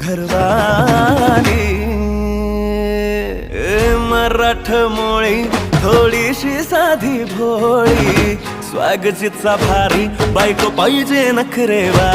घरवाली. मराठमोळी थोडीशी साधी भोळी, स्वागचितचा भारी, बायको पाहिजे नखरेवा.